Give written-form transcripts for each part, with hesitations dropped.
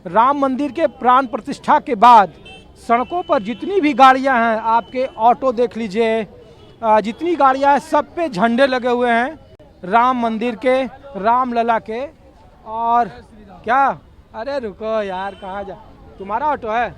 राम मंदिर के प्राण प्रतिष्ठा के बाद सड़कों पर जितनी भी गाड़ियां हैं, आपके ऑटो देख लीजिए, जितनी गाड़ियां हैं सब पे झंडे लगे हुए हैं राम मंदिर के, रामलला के। और क्या, अरे रुको यार, कहाँ जा, तुम्हारा ऑटो है?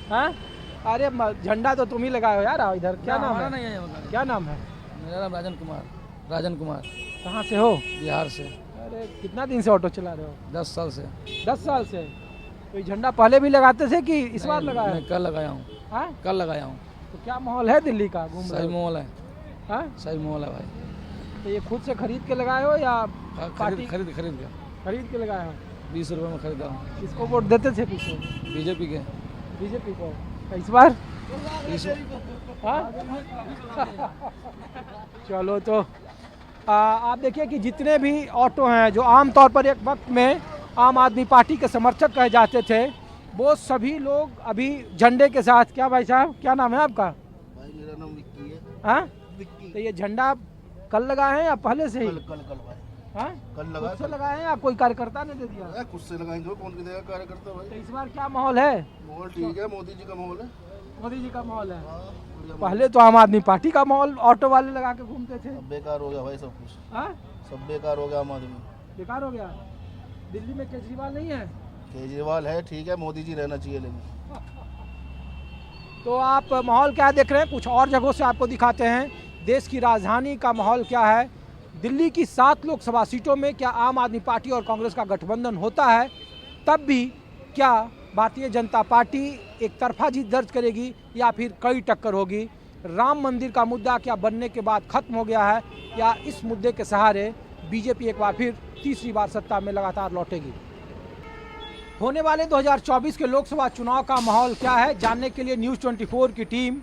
हाँ, अरे झंडा तो तुम ही लगाए हो यार। आओ इधर। क्या नाम है? नहीं है। क्या नाम है? मेरा नाम राजन कुमार। राजन कुमार। कहाँ से हो? बिहार से। अरे कितना दिन से ऑटो चला रहे हो? 10 साल से। 10 साल से? तो ये झंडा पहले भी लगाते थे कि इस बार लगाया? मैं कल लगाया हूँ। हाँ, कल लगाया हूँ। तो क्या माहौल है दिल्ली का? घूम रहे सही हो? माहौल है। हाँ, सही माहौल है भाई। तो ये खुद से खरीद के लगाए हो या पार्टी? खरीद के खरीद के लगाए हो। 20 रुपये में खरीदा हूँ। किसको वोट देते थे पीछे? बीजेपी के। बीजेपी को। इस बार? हाँ? चलो तो आप देखिए कि जितने भी ऑटो हैं जो आमतौर पर एक वक्त में आम आदमी पार्टी के समर्थक कहे जाते थे, वो सभी लोग अभी झंडे के साथ। क्या भाई साहब, क्या नाम है आपका? भाई मेरा नाम विक्की है। हाँ, विक्की। तो ये झंडा कल लगाए हैं या पहले से ही? कल भाई। हाँ, कल लगा। खुद से लगाए हैं या कोई कार्यकर्ता ने दे दिया? खुद से लगाएंगे, कौन की देगा कार्यकर्ता तो भाई। इस बार क्या माहौल है? माहौल ठीक है, मोदी जी का माहौल है। मोदी जी का माहौल है। बढ़िया। पहले तो आम आदमी पार्टी का माहौल ऑटो वाले लगा के घूमते थे। अब बेकार हो गया भाई सब कुछ। हाँ, सब बेकार हो गया, आम आदमी बेकार हो गया। दिल्ली में केजरीवाल नहीं है? केजरीवाल है ठीक है, मोदी जी रहना चाहिए लेकिन। तो आप माहौल क्या देख रहे हैं? कुछ और जगहों से आपको दिखाते हैं देश की राजधानी का माहौल क्या है। दिल्ली की 7 लोकसभा सीटों में क्या आम आदमी पार्टी और कांग्रेस का गठबंधन होता है? तब भी क्या भारतीय जनता पार्टी एक तरफा जीत दर्ज करेगी या फिर कई टक्कर होगी? राम मंदिर का मुद्दा क्या बनने के बाद खत्म हो गया है या इस मुद्दे के सहारे बीजेपी एक बार फिर तीसरी बार सत्ता में लगातार लौटेगी? होने वाले 2024 के लोकसभा चुनाव का माहौल क्या है, जानने के लिए न्यूज़ 24 की टीम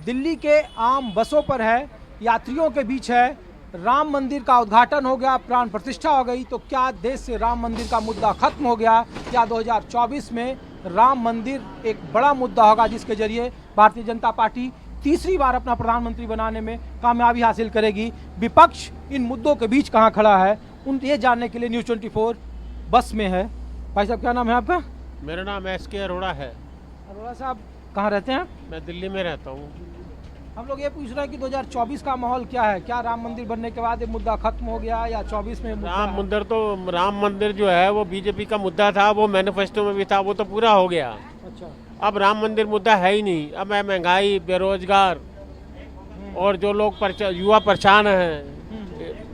दिल्ली के आम बसों पर है, यात्रियों के बीच है। राम मंदिर का उद्घाटन हो गया, प्राण प्रतिष्ठा हो गई, तो क्या देश से राम मंदिर का मुद्दा खत्म हो गया या 2024 में राम मंदिर एक बड़ा मुद्दा होगा जिसके जरिए भारतीय जनता पार्टी तीसरी बार अपना प्रधानमंत्री बनाने में कामयाबी हासिल करेगी? विपक्ष इन मुद्दों के बीच कहाँ खड़ा है, ये जानने के लिए न्यूज़ 24 बस में है। भाई साहब, क्या नाम है आपका? मेरा नाम SK अरोड़ा है। अरोड़ा साहब, कहाँ रहते हैं? मैं दिल्ली में रहता हूँ। हम लोग ये पूछ रहे हैं कि 2024 का माहौल क्या है? क्या राम मंदिर बनने के बाद ये मुद्दा खत्म हो गया या 24 में मुद्दा है? राम मंदिर जो है वो बीजेपी का मुद्दा था, वो मैनिफेस्टो में भी था, वो तो पूरा हो गया। अच्छा। अब राम मंदिर मुद्दा है ही नहीं। अब महंगाई, बेरोजगार और जो लोग युवा परेशान हैं,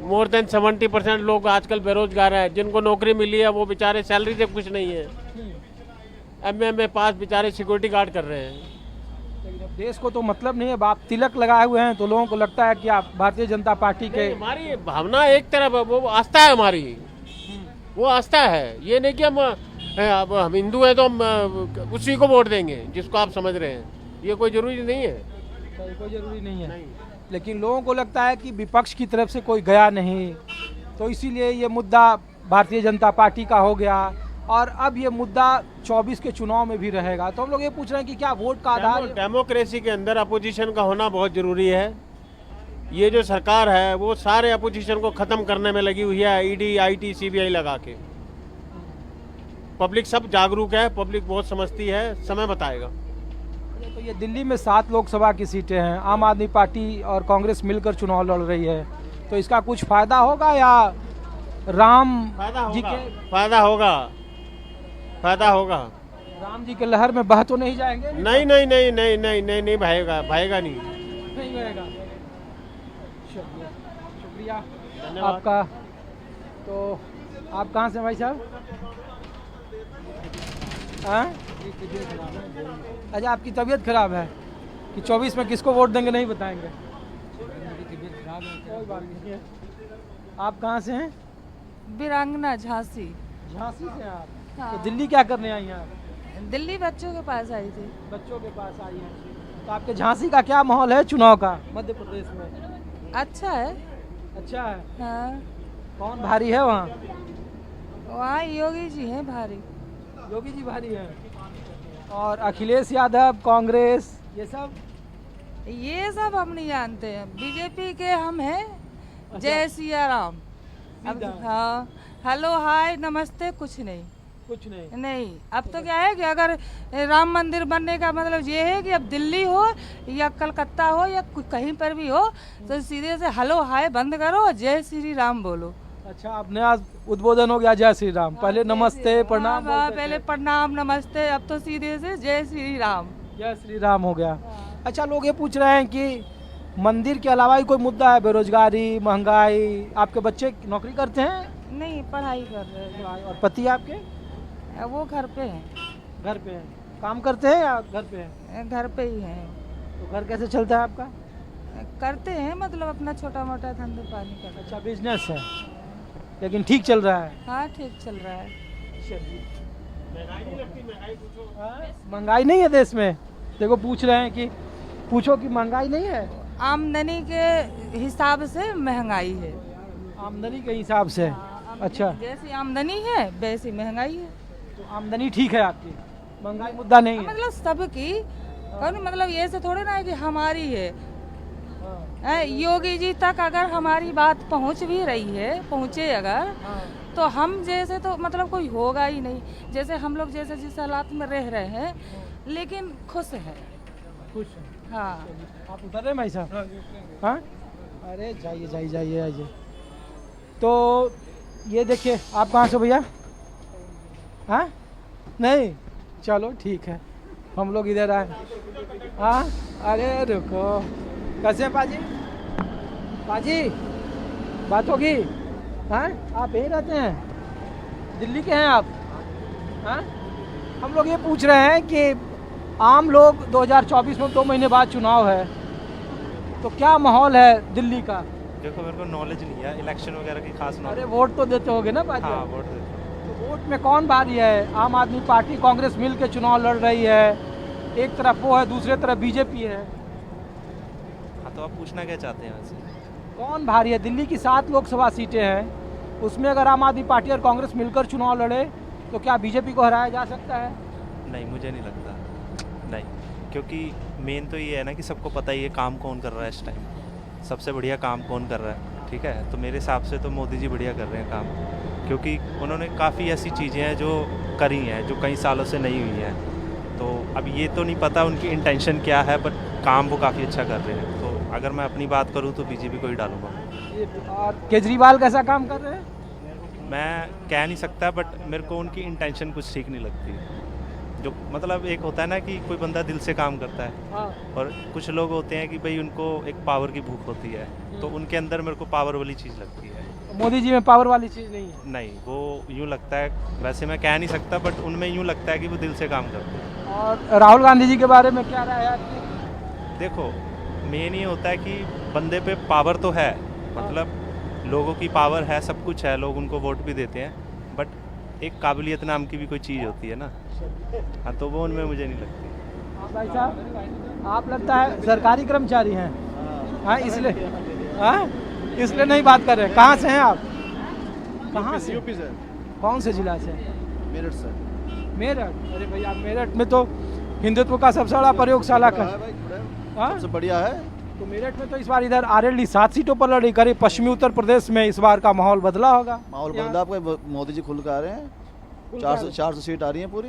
मोर देन 70% लोग आजकल बेरोजगार हैं। जिनको नौकरी मिली है वो बेचारे सैलरी से कुछ नहीं है। MA में पास बेचारे सिक्योरिटी गार्ड कर रहे हैं। लेकिन अब देश को तो मतलब नहीं है। आप तिलक लगाए हुए हैं तो लोगों को लगता है कि आप भारतीय जनता पार्टी के। हमारी भावना एक तरफ है, वो आस्था है हमारी, वो आस्था है। ये नहीं कि हम हिंदू हैं तो हम उसी को वोट देंगे जिसको आप समझ रहे हैं। ये कोई जरूरी नहीं है। कोई जरूरी नहीं है। लेकिन लोगों को लगता है कि विपक्ष की तरफ से कोई गया नहीं, तो इसीलिए ये मुद्दा भारतीय जनता पार्टी का हो गया और अब ये मुद्दा 24 के चुनाव में भी रहेगा। तो हम लोग ये पूछ रहे हैं कि क्या वोट का आधार? डेमोक्रेसी के अंदर अपोजिशन का होना बहुत जरूरी है। ये जो सरकार है वो सारे अपोजिशन को खत्म करने में लगी हुई है, ED, IT, CBI लगा के। पब्लिक सब जागरूक है, पब्लिक बहुत समझती है, समय बताएगा। तो ये दिल्ली में 7 लोकसभा की सीटें हैं, आम आदमी पार्टी और कांग्रेस मिलकर चुनाव लड़ रही है, तो इसका कुछ फायदा होगा या राम जी के? फायदा होगा। राम जी के लहर में बह तो नहीं जाएंगे? नहीं भाएगा नहीं बहेगा। शुक्रिया धन्यवाद आपका। तो आप कहाँ से भाई साहब? हाँ, अच्छा, आपकी तबीयत खराब है कि 24 में किसको वोट देंगे नहीं बताएंगे? कोई बात नहीं है। आप कहाँ से हैं? वीरांगना, झांसी। झांसी से हैं आप? हाँ। तो दिल्ली क्या करने आई हैं आप? दिल्ली बच्चों के पास आई थी। बच्चों के पास आई हैं। तो आपके झांसी का क्या माहौल है चुनाव का मध्य प्रदेश में? अच्छा है। अच्छा है। हाँ, कौन भारी है वहाँ? वहाँ योगी जी हैं भारी। योगी जी भारी हैं और अखिलेश यादव, कांग्रेस, ये सब हम नहीं जानते हैं। बीजेपी के हम हैं। जय सिया राम। अब हाँ, हेलो हाय नमस्ते कुछ नहीं। कुछ नहीं। नहीं, अब तो क्या है कि अगर राम मंदिर बनने का मतलब ये है कि अब दिल्ली हो या कलकत्ता हो या कहीं पर भी हो तो सीधे से हेलो हाय बंद करो और जय श्री राम बोलो। अच्छा, आपने आज उद्बोधन हो गया जय श्री राम, पहले नमस्ते प्रणाम हाँ, बोलते पहले थे। प्रणाम नमस्ते, अब तो सीधे से जय श्री राम। जय श्री राम हो गया। अच्छा, लोग ये पूछ रहे हैं कि मंदिर के अलावा ही कोई मुद्दा है, बेरोजगारी, महंगाई, आपके बच्चे नौकरी करते हैं नहीं, पढ़ाई कर रहे हैं। और पति आपके वो घर पे हैं। घर पे हैं, काम करते हैं या घर पे हैं? घर पे ही हैं। तो घर कैसे चलता है आपका? करते हैं मतलब अपना छोटा मोटा धंधा पानी करते अच्छा, बिजनेस है, लेकिन ठीक चल रहा है। हैं। हाँ, ठीक चल रहा है। हाँ, महंगाई नहीं है देश में? देखो पूछ रहे हैं कि पूछो कि महंगाई नहीं है। आमदनी के हिसाब से महंगाई है। आमदनी के हिसाब से? अच्छा, जैसी आमदनी है वैसी महंगाई है। तो आमदनी ठीक है आपकी, महंगाई मुद्दा नहीं है। मतलब सबकी कौन, मतलब ये से थोड़े ना है कि हमारी है। योगी जी तक अगर हमारी बात पहुंच भी रही है, पहुंचे अगर, तो हम जैसे तो मतलब कोई होगा ही नहीं। जैसे हम लोग जैसे जिस हालात में रह रहे हैं, लेकिन खुश है। खुश है। हाँ, आप उतर रहे हैं भाई साहब? हाँ, अरे जाइए जाइए जाइए आइए। तो ये देखिए, आप कहाँ से भैया? हाँ, नहीं, चलो ठीक है, हम लोग इधर आए। हाँ, अरे रुको, कैसे हैं पाजी? पाजी, बात होगी? हाँ, आप यहीं रहते हैं? दिल्ली के हैं आप? हाँ, हम लोग ये पूछ रहे हैं कि आम लोग 2024 में 2 महीने बाद चुनाव है, तो क्या माहौल है दिल्ली का? देखो, मेरे को नॉलेज नहीं है इलेक्शन वगैरह की खास अरे नॉलेज। वोट तो देते होगे ना पाजी? हाँ, वोट देते हैं। तो वोट में कौन भारी है? आम आदमी पार्टी कांग्रेस मिल के चुनाव लड़ रही है, एक तरफ वो है, दूसरे तरफ बीजेपी है। हाँ, तो आप पूछना क्या चाहते हैं वैसे? कौन भारी है? दिल्ली की 7 लोकसभा सीटें हैं, उसमें अगर आम आदमी पार्टी और कांग्रेस मिलकर चुनाव लड़े तो क्या बीजेपी को हराया जा सकता है? नहीं, मुझे नहीं लगता। नहीं, क्योंकि मेन तो ये है ना कि सबको पता ही है काम कौन कर रहा है इस टाइम, सबसे बढ़िया काम कौन कर रहा है। ठीक है, तो मेरे हिसाब से तो मोदी जी बढ़िया कर रहे हैं काम, क्योंकि उन्होंने काफ़ी ऐसी चीज़ें हैं जो करी हैं जो कई सालों से नहीं हुई हैं। तो अब ये तो नहीं पता उनकी इंटेंशन क्या है, बट काम वो काफ़ी अच्छा कर रहे हैं। तो अगर मैं अपनी बात करूँ तो बीजेपी को ही डालूंगा। और केजरीवाल कैसा काम कर रहे हैं? मैं कह नहीं सकता, बट मेरे को उनकी इंटेंशन कुछ ठीक नहीं लगती। जो मतलब एक होता है ना कि कोई बंदा दिल से काम करता है, हाँ, और कुछ लोग होते हैं कि भाई उनको एक पावर की भूख होती है, तो उनके अंदर मेरे को पावर वाली चीज़ लगती है। मोदी जी में पावर वाली चीज़ नहीं है। नहीं, वो यूँ लगता है, वैसे मैं कह नहीं सकता, बट उनमें यूँ लगता है कि वो दिल से काम करते हैं। और राहुल गांधी जी के बारे में क्या राय है आपकी? देखो, मेन ये होता है कि बंदे पे पावर तो है, मतलब लोगों की पावर है, सब कुछ है, लोग उनको वोट भी देते हैं, बट एक काबिलियत नाम की भी कोई चीज़ होती है ना। हाँ, तो वो उनमें मुझे नहीं लगती। हाँ भाई साहब, आप लगता है सरकारी कर्मचारी हैं? हाँ, इसलिए हाँ, इसलिए नहीं बात कर रहे। कहाँ से हैं आप? कहाँ से? यूपी से। कौन से जिला से? मेरठ से। मेरठ? अरे भैया, मेरठ में तो हिंदुत्व का सबसे बड़ा प्रयोगशाला का। हाँ? सबसे बढ़िया है। तो मेरठ में तो इस बार इधर आरएलडी 7 सीटों पर लड़ी। करीब पश्चिमी उत्तर प्रदेश में इस बार का माहौल बदला होगा। माहौल यहाँ- बदला, आपको मोदी जी खुल कर आ रहे हैं। 400 सीट आ रही हैं पूरी।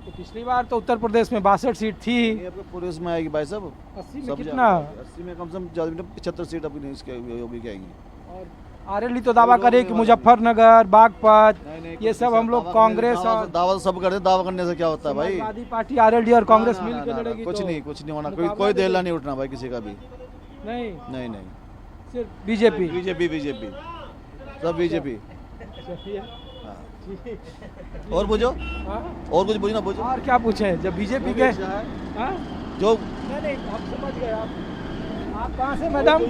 तो पिछली बार तो उत्तर प्रदेश में 62 सीट थी। ये आपको पूरे उसमें आएगी भाई साहब। 80 में सब कितना? 80 में कम से कम ज़्यादा 75 सीट अपनी इसके योगी की आएंगी। और आरएलडी तो दावा करे कि मुजफ्फरनगर, बागपत, ये सब हम लोग कांग्रेस और दावा तो सब करते हैं, दावा करने से क्या होता है भाई? समाजवादी पार्टी आरएलडी और कांग्रेस ना, मिल ना, के ना, ना, लड़ेगी। कुछ तो नहीं, कुछ नहीं होना, मुकाबला कोई देला देखो। नहीं उठना भाई किसी का भी। नहीं, नहीं नहीं, सिर्फ बीजेपी। बीजेपी सब बीजेपी। और पूछो, हाँ? और कुछ पूछना पूछो। और क्या पूछे जब बीजेपी के? हाँ? जो नहीं नहीं, हम समझ गए। आप कहाँ से मैडम?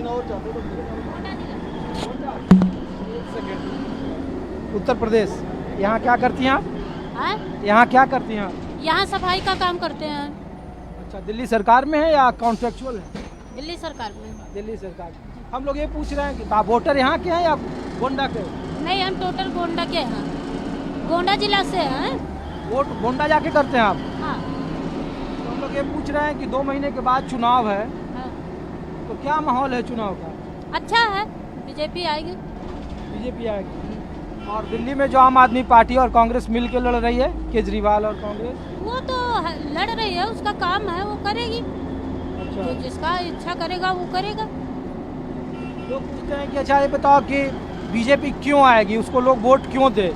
उत्तर प्रदेश। यहाँ क्या करती हैं आप? हाँ? यहाँ क्या करती हैं आप? यहाँ सफाई का काम करते हैं। अच्छा, दिल्ली सरकार में है या कॉन्ट्रेक्चुअल है? दिल्ली सरकार में। दिल्ली सरकार। हम लोग ये पूछ रहे हैं कि आप वोटर यहाँ के हैं या गोंडा के? नहीं, हम टोटल गोंडा के हैं, गोंडा जिला से हैं। वोट गोंडा जाके करते हैं आप? हाँ, तो हम लोग ये पूछ रहे हैं कि 2 महीने के बाद चुनाव है, हाँ। तो क्या माहौल है चुनाव का? अच्छा है, बीजेपी आएगी। बीजेपी आएगी। और दिल्ली में जो आम आदमी पार्टी और कांग्रेस मिल के लड़ रही है, केजरीवाल और कांग्रेस, वो तो लड़ रही है, उसका काम है, वो करेगी। जो जिसका इच्छा करेगा वो करेगा। लोग पूछते हैं कि अच्छा ये बताओ कि बीजेपी क्यों आएगी, उसको लोग वोट क्यों दे?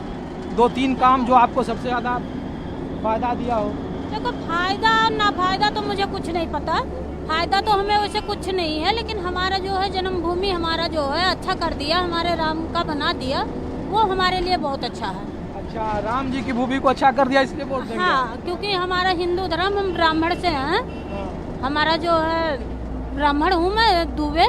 2-3 काम जो आपको सबसे ज़्यादा फायदा दिया हो। देखो, फायदा ना फायदा तो मुझे कुछ नहीं पता। फायदा तो हमें वैसे कुछ नहीं है, लेकिन हमारा जो है जन्मभूमि हमारा जो है अच्छा कर दिया, हमारे राम का बना दिया, वो हमारे लिए बहुत अच्छा है। अच्छा, राम जी की भूमि को अच्छा कर दिया इसलिए वोट देंगे? हाँ, क्योंकि हमारा हिंदू धर्म, हम ब्राह्मण से हैं। हमारा जो है ब्राह्मण हूँ मैं, दुबे।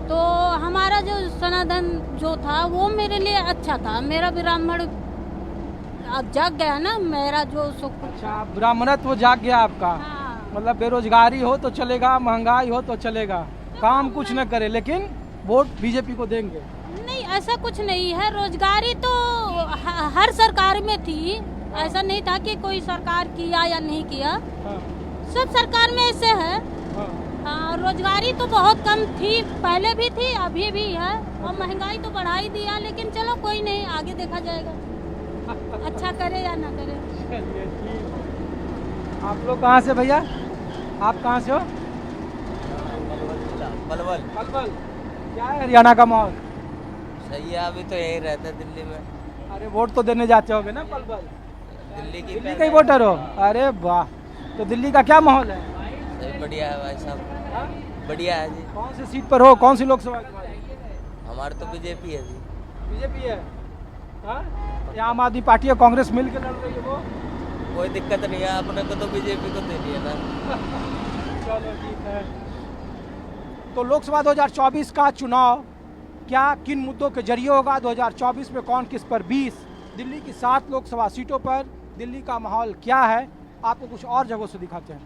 तो हमारा जो सनातन जो था वो मेरे लिए अच्छा था। मेरा ब्राह्मण अब जाग गया ना, मेरा जो सुख। अच्छा, ब्राह्मणत्व जाग गया आपका। हाँ। मतलब बेरोजगारी हो तो चलेगा, महंगाई हो तो चलेगा, काम कुछ न करे लेकिन वोट बीजेपी को देंगे? नहीं, ऐसा कुछ नहीं है। रोजगारी तो हर सरकार में थी, ऐसा नहीं था कि कोई सरकार किया या नहीं किया। सब सरकार में ऐसे है। रोजगारी तो बहुत कम थी, पहले भी थी, अभी भी है, और महंगाई तो बढ़ा ही दिया। लेकिन चलो कोई नहीं, आगे देखा जाएगा, अच्छा करे या ना करे। आप लोग कहाँ से भैया? आप कहाँ से हो? पलवल। पलवल। क्या है हरियाणा का माहौल? सही है, अभी तो यही रहता है दिल्ली में। अरे वोट तो देने जाते होगे ना पलवल? दिल्ली दिल्ली का ही वोटर हो? अरे वाह, तो दिल्ली का क्या माहौल है? सही बढ़िया है भाई साहब, बढ़िया है जी। कौन सी सीट पर हो, कौन सी लोकसभा की बात? हमारे तो बीजेपी है जी। बीजेपी है? हाँ? या आम आदमी पार्टी और कांग्रेस मिल के लड़ रही है वो? कोई दिक्कत नहीं है, अपने को तो बीजेपी को दे दिया ना। चलो ठीक है। तो लोकसभा 2024 का चुनाव क्या किन मुद्दों के जरिए होगा? 2024 में कौन किस पर 20 दिल्ली की 7 लोकसभा सीटों पर दिल्ली का माहौल क्या है, आपको कुछ और जगहों से दिखाते हैं।